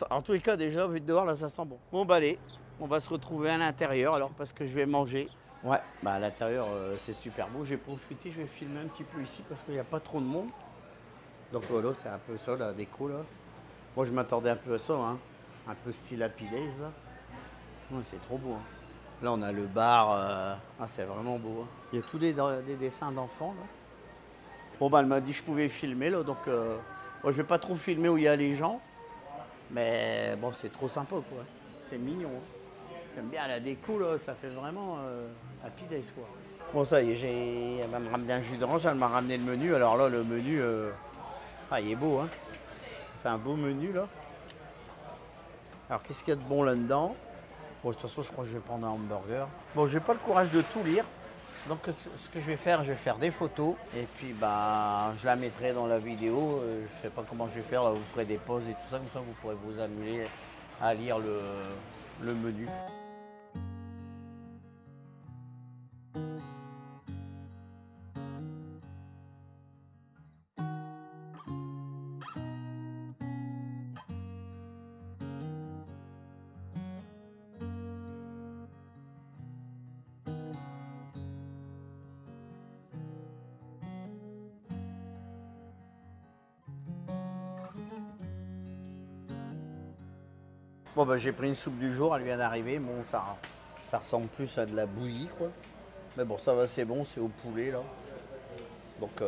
En tous les cas, déjà, vu de dehors, là, ça sent bon. Bon, bah allez, on va se retrouver à l'intérieur alors parce que je vais manger. Ouais, bah à l'intérieur, c'est super beau. J'ai profité, je vais filmer un petit peu ici parce qu'il n'y a pas trop de monde. Donc voilà, c'est un peu ça, la déco, là. Moi, je m'attendais un peu à ça, hein. Un peu style Happy Days, là. Ouais, c'est trop beau, hein. Là, on a le bar. Ah, c'est vraiment beau, hein. Il y a tous des dessins d'enfants, là. Bon, bah, elle m'a dit que je pouvais filmer, là. Donc, moi, je vais pas trop filmer où il y a les gens. Mais bon, c'est trop sympa, quoi. C'est mignon, hein. J'aime bien la déco, là. Ça fait vraiment Happy Days, quoi. Bon, ça y est, elle va me ramener un jus d'orange. Elle m'a ramené le menu. Alors là, le menu, ah, il est beau, hein. Ça fait un beau menu, là. Alors, qu'est-ce qu'il y a de bon là-dedans? Bon, de toute façon, je crois que je vais prendre un hamburger. Bon, j'ai pas le courage de tout lire. Donc, ce que je vais faire des photos. Et puis, bah, je la mettrai dans la vidéo. Je sais pas comment je vais faire. Là, vous ferez des pauses et tout ça. Comme ça, vous pourrez vous amuser à lire le menu. Bon, bah, j'ai pris une soupe du jour, elle vient d'arriver. Bon, ça ressemble plus à de la bouillie, quoi. Mais bon, ça va, c'est bon, c'est au poulet, là. Donc,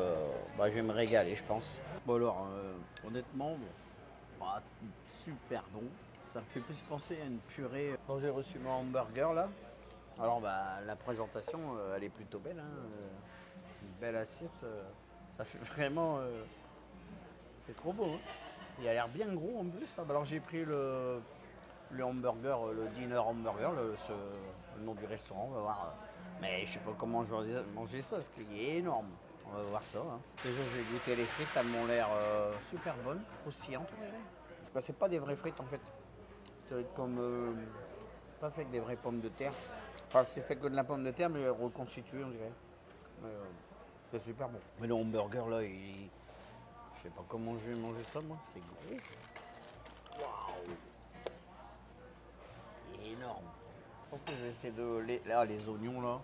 bah, je vais me régaler, je pense. Bon, alors, honnêtement, bon, bah, super bon. Ça me fait plus penser à une purée. Quand j'ai reçu mon hamburger, là, alors, bah, la présentation, elle est plutôt belle, hein. Une belle assiette. Ça fait vraiment... c'est trop beau, hein. Il a l'air bien gros, en plus. Alors, j'ai pris le hamburger, le dîner hamburger, le nom du restaurant, on va voir. Mais je sais pas comment je vais manger ça, parce qu'il est énorme. On va voir ça, hein. Déjà, j'ai goûté les frites, elles m'ont l'air super bonnes, croustillantes, on dirait. Parce que c'est pas des vraies frites, en fait. C'est comme... pas fait avec des vraies pommes de terre. Enfin, c'est fait que de la pomme de terre, mais reconstituée, on dirait. Mais, c'est super bon. Mais le hamburger, là, je sais pas comment je vais manger ça, moi. C'est gros. Waouh! Énorme. Je pense que je vais essayer de... Là, les oignons, là,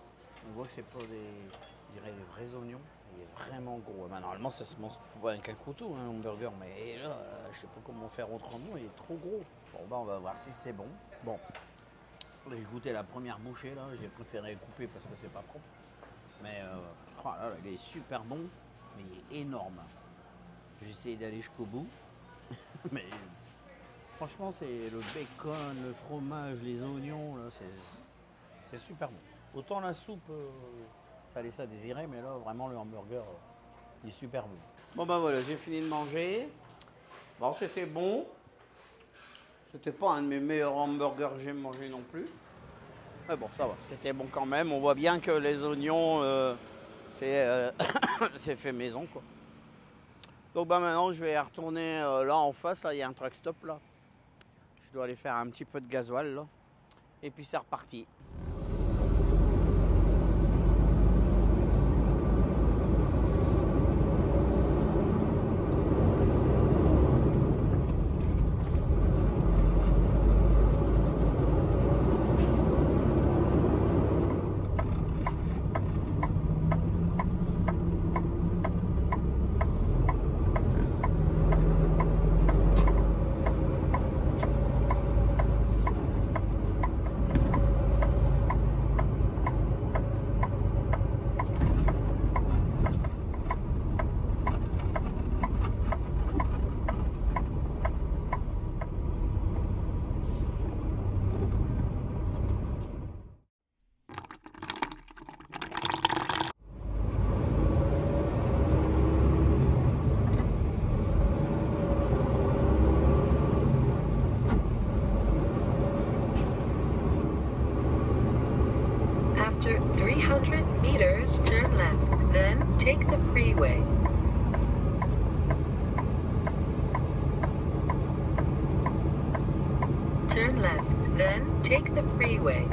on voit que c'est pas je dirais des vrais oignons. Il est vraiment gros. Ben, normalement, ça se mange pas avec un couteau, hein, un hamburger. Mais là, je sais pas comment faire autrement. Il est trop gros. Bon, bah, on va voir si c'est bon. Bon. J'ai goûté la première bouchée, là. J'ai préféré couper parce que c'est pas propre. Mais, oh là, il est super bon. Mais il est énorme. J'ai essayé d'aller jusqu'au bout. Mais... franchement, c'est le bacon, le fromage, les oignons, là, c'est super bon. Autant la soupe, ça laisse à désirer, mais là, vraiment, le hamburger, il est super bon. Bon, ben voilà, j'ai fini de manger. Bon, c'était bon. C'était pas un de mes meilleurs hamburgers que j'ai mangé non plus. Mais bon, ça va, c'était bon quand même. On voit bien que les oignons, c'est c'est fait maison, quoi. Donc, ben maintenant, je vais retourner là en face, là, il y a un truck stop, là. Je dois aller faire un petit peu de gasoil là. Et puis c'est reparti. After 300 meters, turn left, then take the freeway. Turn left, then take the freeway.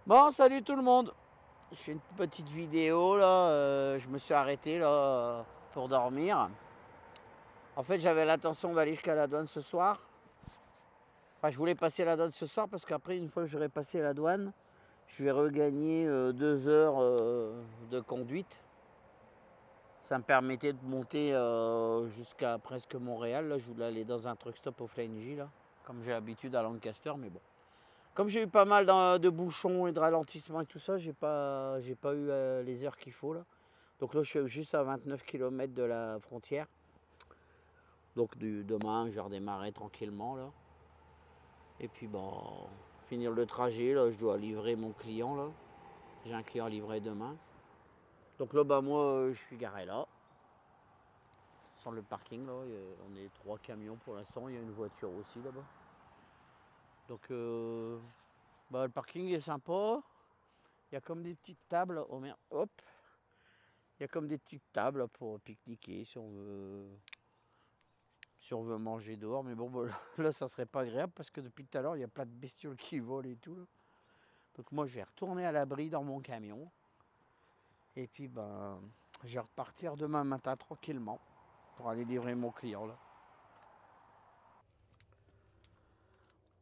Bon, salut tout le monde. Je fais une petite vidéo là. Je me suis arrêté là pour dormir. En fait, j'avais l'intention d'aller jusqu'à la douane ce soir. Enfin, je voulais passer la douane ce soir parce qu'après, une fois que j'aurai passé la douane, je vais regagner 2 heures de conduite. Ça me permettait de monter jusqu'à presque Montréal. Là, je voulais aller dans un truck stop au Flying J, là, comme j'ai l'habitude à Lancaster, mais bon. Comme j'ai eu pas mal de bouchons et de ralentissements et tout ça, j'ai pas eu les heures qu'il faut là. Donc là, je suis juste à 29 km de la frontière. Donc demain, je vais redémarrer tranquillement là. Et puis bon, finir le trajet là, je dois livrer mon client là. J'ai un client à livrer demain. Donc là, bah moi, je suis garé là. Sur le parking là, on est 3 camions pour l'instant, il y a une voiture aussi là-bas. Donc bah, le parking est sympa. Il y a comme des petites tables. Oh merde, hop. Il y a comme des petites tables pour pique-niquer si on veut manger dehors. Mais bon, bah, là, ça serait pas agréable parce que depuis tout à l'heure, il y a plein de bestioles qui volent et tout. Là. Donc moi, je vais retourner à l'abri dans mon camion. Et puis, ben, je vais repartir demain matin tranquillement pour aller livrer mon client là.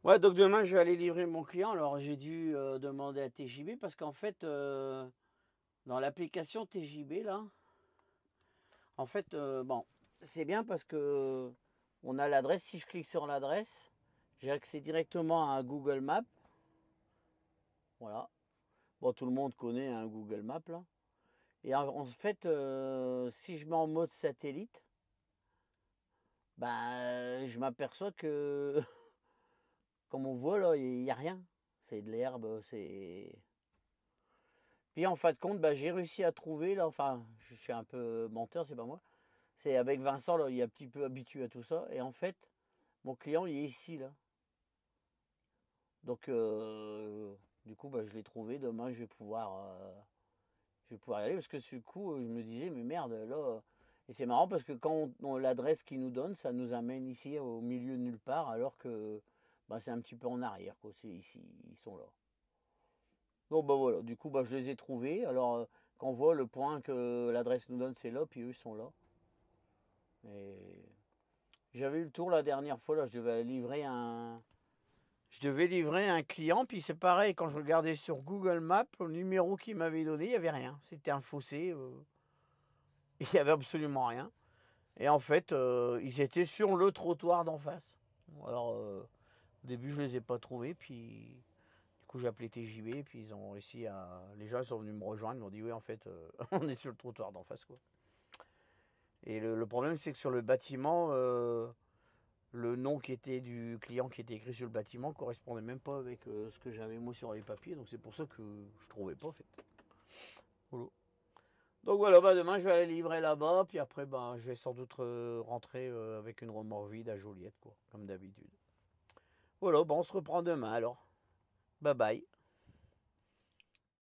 Ouais, donc demain, je vais aller livrer mon client. Alors, j'ai dû demander à TJB parce qu'en fait, dans l'application TJB, là, en fait, bon, c'est bien parce que on a l'adresse. Si je clique sur l'adresse, j'ai accès directement à un Google Maps. Voilà. Bon, tout le monde connaît un Google Maps, là. Et en fait, si je mets en mode satellite, ben, je m'aperçois que, comme on voit, là, il n'y a rien. C'est de l'herbe, c'est... Puis en fin de compte, bah, j'ai réussi à trouver, là, enfin, je suis un peu menteur, c'est pas moi. C'est avec Vincent, là, il est un petit peu habitué à tout ça. Et en fait, mon client, il est ici, là. Donc, du coup, bah, je l'ai trouvé. Demain, je vais pouvoir y aller. Parce que du coup, je me disais, mais merde, là... Et c'est marrant parce que quand l'adresse qu'il nous donne, ça nous amène ici au milieu de nulle part, alors que bah, c'est un petit peu en arrière, quoi. C'est ici, ils sont là. Donc bah voilà, du coup bah, je les ai trouvés. Alors quand on voit le point que l'adresse nous donne, c'est là, puis eux ils sont là. Et j'avais eu le tour la dernière fois, là, je devais livrer un client, puis c'est pareil, quand je regardais sur Google Maps, le numéro qu'il m'avait donné, il n'y avait rien. C'était un fossé, il n'y avait absolument rien. Et en fait, ils étaient sur le trottoir d'en face. Alors au début je les ai pas trouvés, puis du coup, j'ai appelé TJB, puis ils ont réussi à... Les gens sont venus me rejoindre, ils m'ont dit, oui, en fait, on est sur le trottoir d'en face, quoi. Et le problème, c'est que sur le bâtiment, le nom qui était du client qui était écrit sur le bâtiment correspondait même pas avec ce que j'avais moi sur les papiers, donc c'est pour ça que je trouvais pas, en fait. Voilà. Donc voilà, bah, demain, je vais aller livrer là-bas, puis après, bah, je vais sans doute rentrer avec une remorque vide à Joliette, quoi, comme d'habitude. Voilà, bah, on se reprend demain, alors. Bye bye.